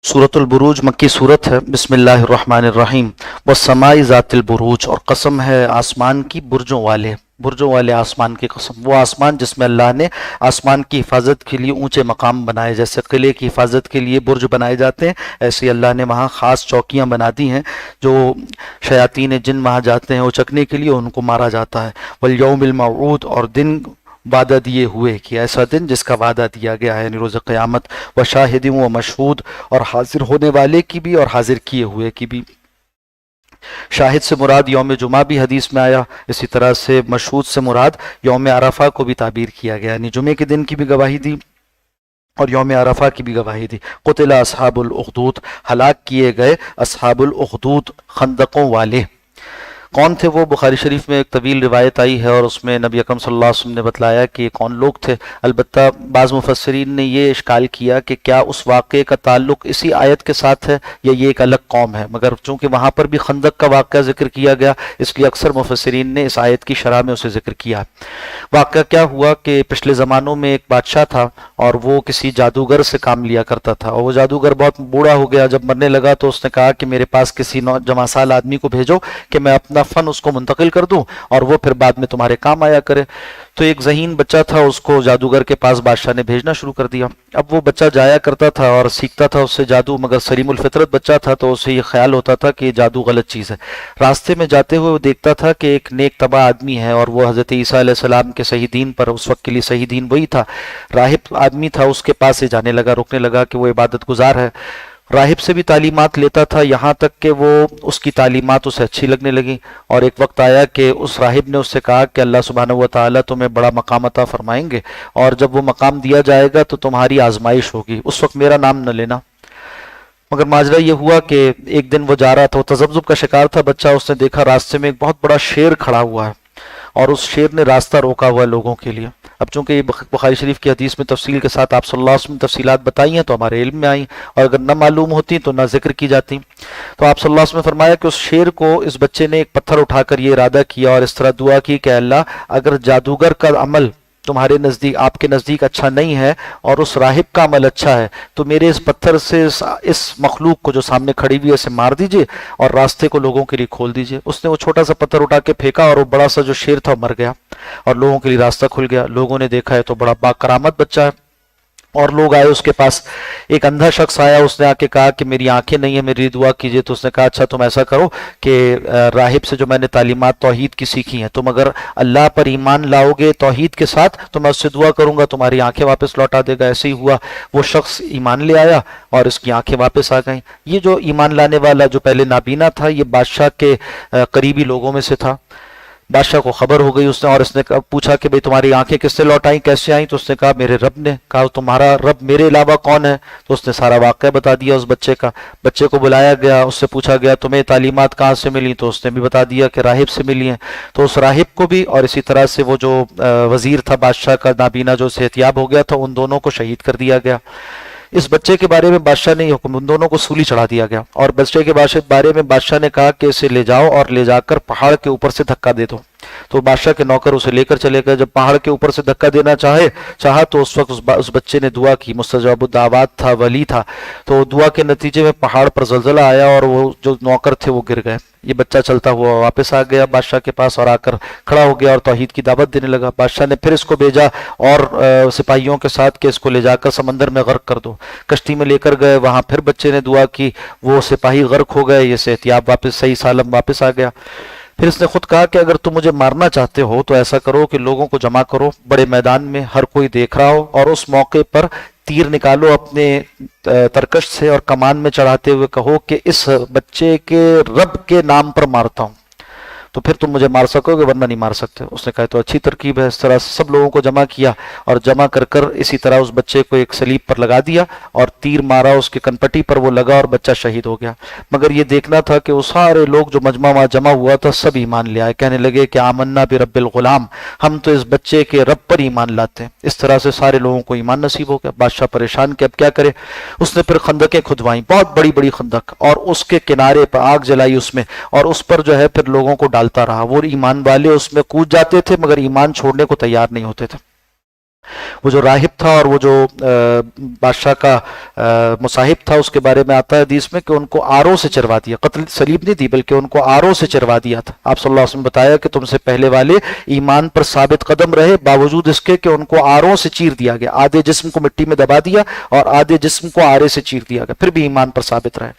सूरतुल बुरूज मक्की सूरत है। बिस्मिल्लाहिर्रहमानिर्रहीम। वस्समाई ज़ातिल बुरूज, और कसम है आसमान की बुर्जों वाले आसमान की कसम। वो आसमान जिसमें अल्लाह ने आसमान की हिफाजत के लिए ऊंचे मकाम बनाए, जैसे किले की हिफाजत के लिए बुर्ज बनाए जाते हैं, ऐसे अल्लाह ने वहाँ ख़ास चौकियाँ बना दी हैं। जो शयातीन जिन वहाँ जाते हैं उचकने के लिए, उनको मारा जाता है। वल यौमिल मऊद, और दिन वादा दिए हुए कि ऐसा दिन जिसका वादा दिया गया है, यानी रोज़ क़यामत। व शाहिदिन व मशहूद, और हाजिर होने वाले की भी और हाजिर किए हुए की भी। शाहिद से मुराद यौम जुमा भी हदीस में आया, इसी तरह से मशहूद से मुराद यौम अरफा को भी ताबीर किया गया, यानी जुमे के दिन की भी गवाही दी और यौम अरफा की भी गवाही दी। क़ुतिला अस्हाबुल उख़दूद, हलाक किए गए अस्हाबुल उख़दूद, खंदकों वाले। कौन थे वो? बुखारी शरीफ में एक तवील रिवायत आई है और उसमें नबी अकरम सल्लल्लाहु अलैहि वसल्लम ने बतलाया कि कौन लोग थे। अलबत्ता बाज़ मुफस्सिरीन ने ये इश्काल किया कि क्या उस वाक़े का ताल्लुक़ इसी आयत के साथ है या ये एक अलग कौम है, मगर चूँकि वहाँ पर भी खंदक का वाक़या ज़िक्र किया गया, इसलिए अक्सर मुफस्सिरीन ने इस आयत की शरह में उसे ज़िक्र किया। वाक़या क्या हुआ कि पिछले ज़मानों में एक बादशाह था और वो किसी जादूगर से काम लिया करता था, और वो जादूगर बहुत बूढ़ा हो गया। जब मरने लगा तो उसने कहा कि मेरे पास किसी नौजवान आदमी को भेजो कि मैं अपना फ़न उसको मुंतकिल कर दूं और वो फिर बाद में तुम्हारे काम आया करे। तो एक ज़हीन बच्चा था, उसको जादूगर के पास बादशाह ने भेजना शुरू कर दिया। अब वो बच्चा जाया करता था और सीखता था उससे जादू, मगर सलीमुल फितरत बच्चा था तो उसे ये ख्याल होता था कि जादू गलत चीज़ है। रास्ते में जाते हुए वो देखता था कि एक नेक तबा आदमी है और वो हज़रत ईसा अलैहिस्सलाम के सही दीन पर, उस वक्त के लिए सही दीन वही था, राहिब आदमी था, उसके पास से जाने लगा, रुकने लगा कि वो इबादत गुजार है। राहिब से भी तालीमात लेता था, यहाँ तक कि वो उसकी तालीमात उसे अच्छी लगने लगी। और एक वक्त आया कि उस राहिब ने उससे कहा कि अल्लाह सुब्हानहू व तआला तुम्हें बड़ा मकाम अता फरमाएंगे और जब वो मकाम दिया जाएगा तो तुम्हारी आजमाइश होगी, उस वक्त मेरा नाम न लेना। मगर माजरा ये हुआ कि एक दिन वो जा रहा था, वो तज़ब्ज़ुब का शिकार था बच्चा, उसने देखा रास्ते में एक बहुत बड़ा शेर खड़ा हुआ है और उस शेर ने रास्ता रोका हुआ है लोगों के लिए। अब चूंकि ये बुखारी शरीफ की हदीस में तफसील के साथ आप सल्लल्लाहु अलैहि वसल्लम तफसीलात बताई हैं तो हमारे इल्म में आई, और अगर न मालूम होती तो न जिक्र की जाती। तो आप सल्लल्लाहु अलैहि वसल्लम ने फरमाया कि उस शेर को इस बच्चे ने एक पत्थर उठाकर ये इरादा किया और इस तरह दुआ की कि अल्लाह, अगर जादूगर का अमल तुम्हारे नज़दीक, आपके नज़दीक अच्छा नहीं है और उस राहिब का अमल अच्छा है, तो मेरे इस पत्थर से इस मखलूक को जो सामने खड़ी हुई है इसे मार दीजिए और रास्ते को लोगों के लिए खोल दीजिए। उसने वो छोटा सा पत्थर उठा के फेंका और वो बड़ा सा जो शेर था मर गया और लोगों के लिए रास्ता खुल गया। लोगों ने देखा है तो बड़ा बाकरामत बच्चा है, और लोग आए उसके पास। एक अंधा शख्स आया, उसने आके कहा कि मेरी आंखें नहीं है, मेरी दुआ कीजिए। तो उसने कहा अच्छा तुम ऐसा करो कि राहिब से जो मैंने तालीमात तौहीद की सीखी हैं, तुम अगर अल्लाह पर ईमान लाओगे तौहीद के साथ तो मैं उससे दुआ करूंगा, तुम्हारी आंखें वापस लौटा देगा। ऐसे ही हुआ, वो शख्स ईमान ले आया और उसकी आंखें वापस आ गईं। ये जो ईमान लाने वाला जो पहले नाबीना था, ये बादशाह के करीबी लोगों में से था। बादशाह को खबर हो गई उसने, और इसने पूछा कि भाई तुम्हारी आंखें किससे लौट आई, कैसे आई? तो उसने कहा मेरे रब ने। कहा तुम्हारा रब मेरे अलावा कौन है? तो उसने सारा वाक़या बता दिया उस बच्चे का। बच्चे को बुलाया गया, उससे पूछा गया तुम्हें तालीमात कहाँ से मिली? तो उसने भी बता दिया कि राहिब से मिली हैं। तो उस राहिब को भी और इसी तरह से वो जो वजीर था बादशाह का नाबीना जो सेहतियाब हो गया था, उन दोनों को शहीद कर दिया गया। इस बच्चे के बारे में बादशाह ने हुक्म, उन दोनों को सूली चढ़ा दिया गया। और बच्चे के बारे में बादशाह ने कहा कि इसे ले जाओ और ले जाकर पहाड़ के ऊपर से धक्का दे दो। तो बादशाह के नौकर उसे लेकर चले गए। जब पहाड़ के ऊपर से धक्का देना चाहा तो उस वक्त उस बच्चे ने दुआ की, मुस्तजाबुद दावत था, वली था। तो दुआ के नतीजे में पहाड़ पर जलजला आया और वो जो नौकर थे वो गिर गए। ये बच्चा चलता हुआ वापस आ गया बादशाह के पास और आकर खड़ा हो गया और तौहीद की दावत देने लगा। बादशाह ने फिर इसको भेजा और सिपाहियों के साथ कि इसको ले जाकर समंदर में गर्क कर दो। कश्ती में लेकर गए, वहां फिर बच्चे ने दुआ की, वो सिपाही गर्क हो गए, ये सेहतियाब वापस सही सालम वापस आ गया। फिर इसने खुद कहा कि अगर तुम मुझे मारना चाहते हो तो ऐसा करो कि लोगों को जमा करो बड़े मैदान में, हर कोई देख रहा हो, और उस मौके पर तीर निकालो अपने तरकश से और कमान में चढ़ाते हुए कहो कि इस बच्चे के रब के नाम पर मारता हूं, तो फिर तुम मुझे मार सकोगे, वरना नहीं मार सकते। उसने कहा तो अच्छी तरकीब है। इस तरह सब लोगों को जमा किया और जमा कर कर इसी तरह उस बच्चे को एक सलीब पर लगा दिया और तीर मारा, उसके कनपट्टी पर वो लगा और बच्चा शहीद हो गया। मगर ये देखना था कि वो सारे लोग जो मजमा वहां जमा हुआ था सब ईमान ले आए, कहने लगे कि आमन्ना भी रब्बिल गुलाम, हम तो इस बच्चे के रब पर ईमान लाते हैं। इस तरह से सारे लोगों को ईमान नसीब हो गया। बादशाह परेशान कि अब क्या करे। उसने फिर खंदकें खुदवाई, बहुत बड़ी बड़ी खंदक, और उसके किनारे पर आग जलाई उसमें, और उस पर जो है फिर लोगों को डालता रहा। वो ईमान वाले उसमें कूद जाते थे मगर ईमान छोड़ने को तैयार नहीं होते थे। वो जो राहिब था और वो जो बादशाह का मुसाहिब था, उसके बारे में आता है हदीस में कि उनको आरों से चरवा दिया, कत्ल सलीब नहीं थी बल्कि उनको आरों से चरवा दिया था। आप सल्लल्लाहु अलैहि वसल्लम बताया कि तुमसे पहले वाले ईमान पर साबित कदम रहे, बावजूद इसके कि उनको आरों से चीर दिया गया, आधे जिस्म को मिट्टी में दबा दिया और आधे जिस्म को आरे से चीर दिया गया, फिर भी ईमान पर साबित रहे।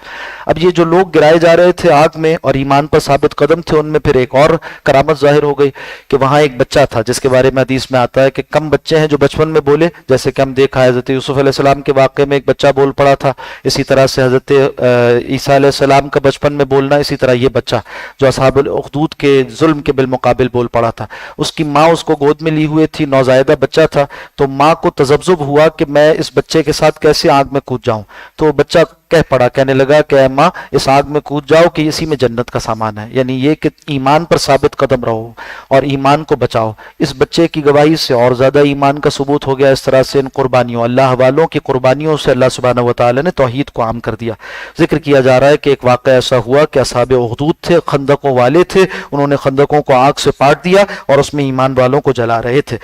अब ये जो लोग गिराए जा रहे थे आग में और ईमान पर साबित कदम थे, उनमें फिर एक और करामत जाहिर हो गई कि वहां एक बच्चा था जिसके बारे में हदीस में आता है कि कम बच्चे हैं जो बचपन में बोले, जैसे कि हम देखा है हजरत यूसुफ अलैहिस्सलाम के वाक़े में एक बच्चा बोल पड़ा था, इसी तरह से हजरत ईसा अलैहिस्सलाम का बचपन में बोलना, इसी तरह ये बच्चा जो असहाबुल उखदूद के जुल्म के बिलमुकाबिल बोल पड़ा था। उसकी माँ उसको गोद में ली हुई थी, नौज़ायदा बच्चा था, तो माँ को तजब्जुब हुआ कि मैं इस बच्चे के साथ कैसे आग में कूद जाऊं। तो बच्चा कह पड़ा, कहने लगा कि ऐ माँ इस आग में कूद जाओ कि इसी में जन्नत का सामान है, यानी ये कि ईमान पर साबित कदम रहो और ईमान को बचाओ। इस बच्चे की गवाही से और ज्यादा ईमान का सबूत हो गया। इस तरह से इन कुर्बानियों, अल्लाह वालों की कुर्बानियों से अल्लाह सुब्हानहू व तआला ने तौहीद को आम कर दिया। जिक्र किया जा रहा है कि एक वाक़या ऐसा हुआ कि असहाबे उखदूद थे, खंदकों वाले थे, उन्होंने खंदकों को आग से पाट दिया और उसमें ईमान वालों को जला रहे थे।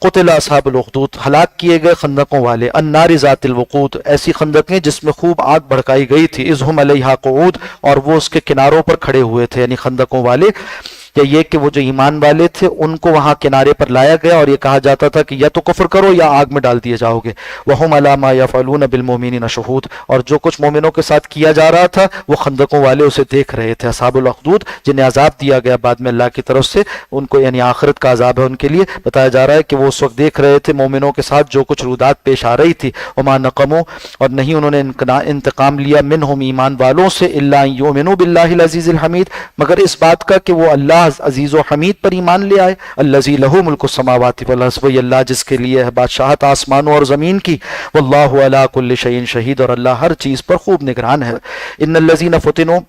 क़ुतिला असहाबुल उखदूद, हलाक किए गए खंदकों वाले, अन्नारि ज़ातिल वक़ूद, ऐसी खंदकें जिसमें खूब आग भड़काई गई थी, इज़ हुम अलैहा क़ुऊद, और वो उसके किनारों पर खड़े हुए थे, यानी खंदकों वाले। या ये कि वो जो ईमान वाले थे उनको वहां किनारे पर लाया गया और ये कहा जाता था कि या तो कुफ्र करो या आग में डाल दिए जाओगे। वहुम अला मा यफ़अलून बिल मोमिनीन शहूद, और जो कुछ मोमिनों के साथ किया जा रहा था वो खंदकों वाले उसे देख रहे थे। असहाबुल उखदूद जिन्हें अजाब दिया गया बाद में अल्लाह की तरफ से, उनको यानी आखिरत का अजाब है उनके लिए, बताया जा रहा है कि वो उस वक्त देख रहे थे मोमिनों के साथ जो कुछ रुदात पेश आ रही थी। वमा नक़मू, और नहीं उन्होंने इंतकाम लिया, मिनहुम ईमान वालों से, इल्ला अन युमिनू बिल्लाहिल अज़ीज़िल हमीद, मगर इस बात का कि वो अल्लाह अजीज व हमीद पर ईमान ले आए। अल्लज़ी लहू मुल्कु समावाति वल अर्ज़, वही अल्लाह जिसके लिए है बादशाहत आसमानों और ज़मीन की। वल्लाहु अला कुल्लि शैइन शहीद, और अल्लाह हर चीज़ पर खूब निगरान है। इन्नल्लज़ीना फ़तिनू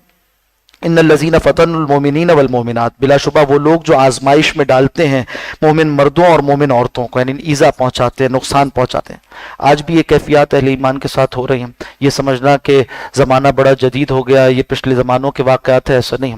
इन्नल्लज़ीना फ़तनुल मोमिनीन वल मोमिनात, बिलाशुबा वो लोग जो आजमाइश में डालते हैं मोमिन मर्दों और मोमिन औरतों को, यानी ईज़ा पहुँचाते हैं, नुकसान पहुँचाते हैं। आज भी ये कैफियत अहले ईमान के साथ हो रही हैं। ये समझना कि ज़माना बड़ा जदीद हो गया, ये पिछले ज़मानों के वाक़यात है, ऐसा नहीं।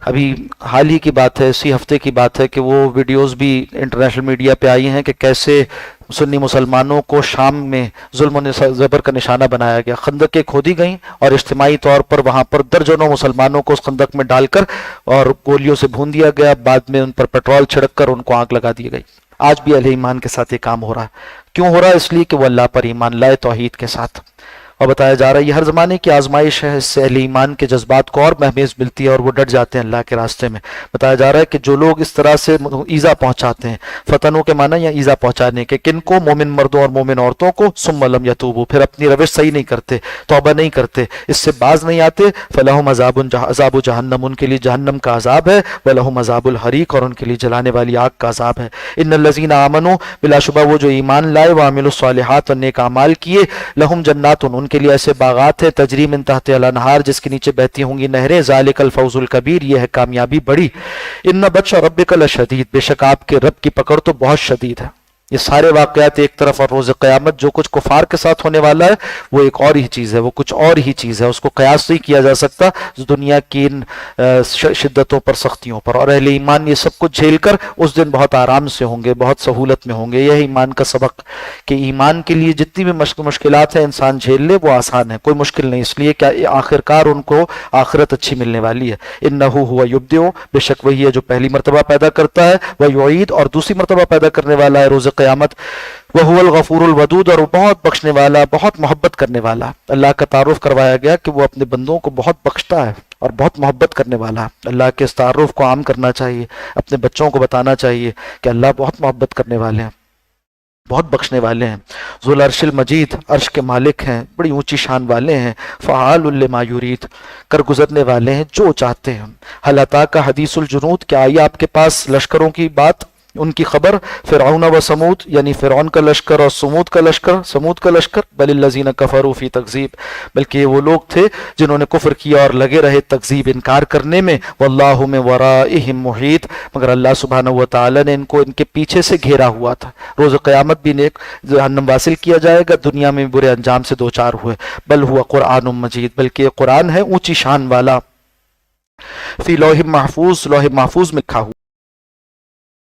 अभी हाल ही की बात है, इसी हफ्ते की बात है कि वो वीडियोस भी इंटरनेशनल मीडिया पे आई हैं कि कैसे सुन्नी मुसलमानों को शाम में जुल्म ज़बर का निशाना बनाया गया। खंदकें खोदी गईं और इज्तिमाई तौर पर वहाँ पर दर्जनों मुसलमानों को उस खंदक में डालकर और गोलियों से भून दिया गया, बाद में उन पर पेट्रोल छिड़क कर उनको आग लगा दी गई। आज भी अहले ईमान के साथ ये काम हो रहा है। क्यों हो रहा है? इसलिए कि वो अल्लाह पर ईमान लाए तौहीद के साथ। और बताया जा रहा है ये हर ज़माने की आजमाइश है, इससे अहले ईमान के जज्बात को और महमेज मिलती है और वो डट जाते हैं अल्लाह के रास्ते में। बताया जा रहा है कि जो लोग इस तरह से ईज़ा पहुँचाते हैं, फ़तनों के माना या ईज़ा पहुँचाने के, किन को? मोमिन मर्दों और मोमिन औरतों को। सुम्मा लम यतूबू, फिर अपनी रविश सही नहीं करते, तौबा नहीं करते, इससे बाज नहीं आते। फ़लहुम अज़ाबु जहन्नम, उनके लिए जहन्नम का अजाब है। वलहुम अज़ाबुल हरीक, और उनके लिए जलाने वाली आग का अजाब है। इन्नल्लज़ीना आमनू, बिलाशुबा वो जो ईमान लाए, व अमिलुस्सालिहात, और नेक अमाल किए, लहुम जन्नातुन, उनके लिए ऐसे बागात है, तजरी मिन तहतिहा अनहार, जिसके नीचे बहती होंगी नहरें। ज़ालिकल फौजुल कबीर, यह है कामयाबी बड़ी। इन्ना बत्श रब्बिका लशदीद, बेशक आपके रब की पकड़ तो बहुत शदीद है। ये सारे वाक़यात एक तरफ, और रोज़ क़यामत जो कुछ कुफार के साथ होने वाला है वो एक और ही चीज़ है, वो कुछ और ही चीज़ है, उसको क़यास नहीं किया जा सकता दुनिया की इन शिद्दतों पर, सख्तियों पर। और अहले ईमान ये सब कुछ झेल कर उस दिन बहुत आराम से होंगे, बहुत सहूलत में होंगे। यह ईमान का सबक कि ईमान के लिए जितनी भी मुश्किलात है इंसान झेल ले, वो आसान है, कोई मुश्किल नहीं, इसलिए क्या आखिरकार उनको आखिरत अच्छी मिलने वाली है। इन्नहु हुवा युब्दिउ, बेशक वही है जो पहली मरतबा पैदा करता है, वह युईद, और दूसरी मरतबा पैदा करने वाला है रोज़ क़यामत। वह हुवल गफूरुल वदूद, और वो बहुत बख्शने वाला, बहुत मोहब्बत करने वाला। अल्लाह का तारुफ करवाया गया कि वो अपने बंदों को बहुत बख्शता है और बहुत मोहब्बत करने वाला। अल्लाह के इस तारुफ को आम करना चाहिए, अपने बच्चों को बताना चाहिए कि अल्लाह बहुत मोहब्बत करने वाले हैं, बहुत बख्शने वाले हैं। ज़ुल अर्शिल मजीद, अर्श के मालिक हैं, बड़ी ऊंची शान वाले हैं। फ़आलुल लिमा युरीद, कर गुजरने वाले हैं जो चाहते हैं। हल अता का हदीसुल जुनूद, क्या आई आपके पास लश्करों की बात, उनकी खबर। फ़िरऔन व समूद, यानी फ़िरऔन का लश्कर और समूद का लश्कर। बलिल्लज़ीना कफ़रू फ़ी तकज़ीब, बल्कि ये वो लोग थे जिन्होंने कुफ्र किया और लगे रहे तकज़ीब, इनकार करने में। वल्लाहु मिन वराइहिम मुहीत, मगर अल्लाह सुब्हानहू व तआला ने इनको इनके पीछे से घेरा हुआ था। रोज़ क़यामत भी नेक जहन्नम वासिल किया जाएगा, दुनिया में बुरे अंजाम से दो चार हुए। बल हुआ क़ुरआनुम मजीद, बल्कि कुरान है ऊंची शान वाला। फ़ी लौह महफूज़, लौह महफूज़ में लिखा हुआ।